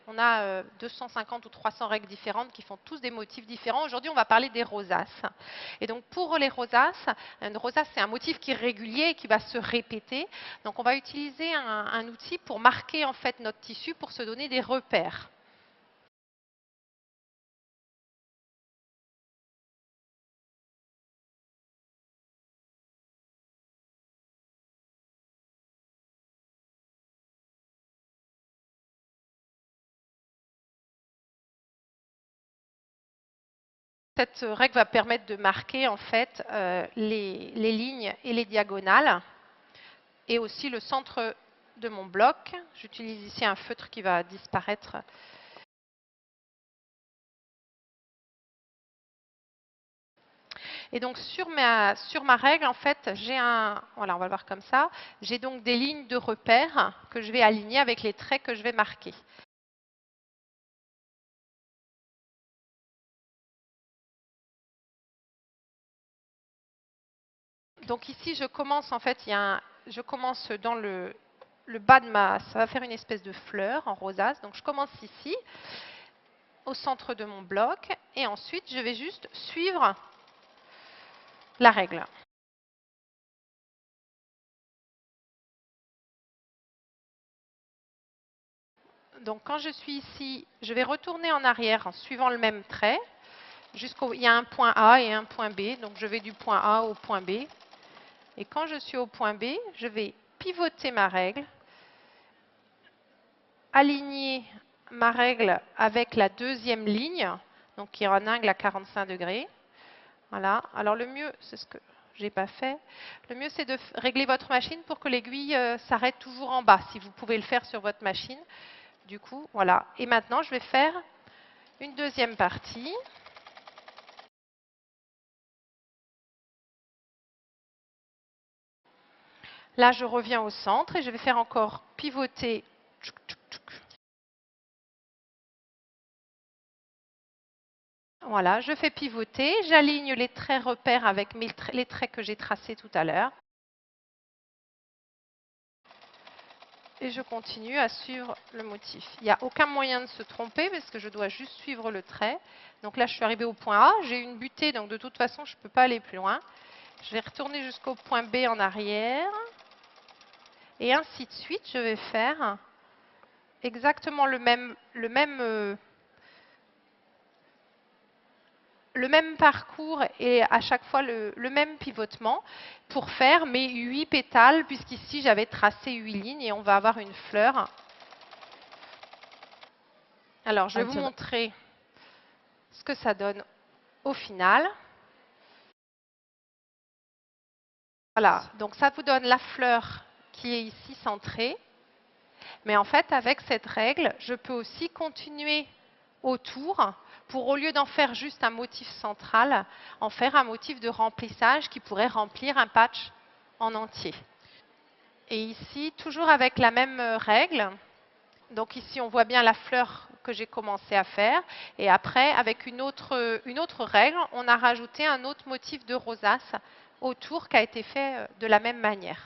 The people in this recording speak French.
On a 250 ou 300 règles différentes qui font tous des motifs différents. Aujourd'hui, on va parler des rosaces. Et donc, pour les rosaces, une rosace, c'est un motif qui est régulier et qui va se répéter. Donc, on va utiliser un outil pour marquer en fait notre tissu pour se donner des repères. Cette règle va permettre de marquer en fait les lignes et les diagonales et aussi le centre de mon bloc. J'utilise ici un feutre qui va disparaître. Et donc sur ma règle, en fait, j'ai voilà, on va le voir comme ça. J'ai donc des lignes de repère que je vais aligner avec les traits que je vais marquer. Donc ici, je commence en fait, je commence dans le bas de ça va faire une espèce de fleur en rosace. Donc je commence ici, au centre de mon bloc, et ensuite je vais juste suivre la règle. Donc quand je suis ici, je vais retourner en arrière en suivant le même trait. Il y a un point A et un point B, donc je vais du point A au point B. Et quand je suis au point B, je vais pivoter ma règle, aligner ma règle avec la deuxième ligne, donc qui est en angle à 45 degrés. Voilà. Alors le mieux, c'est ce que j'ai pas fait, le mieux c'est de régler votre machine pour que l'aiguille s'arrête toujours en bas, si vous pouvez le faire sur votre machine. Du coup, voilà. Et maintenant, je vais faire une deuxième partie. Là, je reviens au centre et je vais faire encore pivoter. Voilà, je fais pivoter, j'aligne les traits repères avec les traits que j'ai tracés tout à l'heure. Et je continue à suivre le motif. Il n'y a aucun moyen de se tromper parce que je dois juste suivre le trait. Donc là, je suis arrivée au point A, j'ai une butée, donc de toute façon, je ne peux pas aller plus loin. Je vais retourner jusqu'au point B en arrière. Et ainsi de suite, je vais faire exactement le même parcours et à chaque fois le même pivotement pour faire mes 8 pétales, puisqu'ici j'avais tracé 8 lignes et on va avoir une fleur. Alors, je vais vous montrer ce que ça donne au final. Voilà, donc ça vous donne la fleur qui est ici centrée. Mais en fait, avec cette règle, je peux aussi continuer autour pour, au lieu d'en faire juste un motif central, en faire un motif de remplissage qui pourrait remplir un patch en entier. Et ici, toujours avec la même règle, donc ici on voit bien la fleur que j'ai commencé à faire, et après, avec une autre règle, on a rajouté un autre motif de rosace autour qui a été fait de la même manière.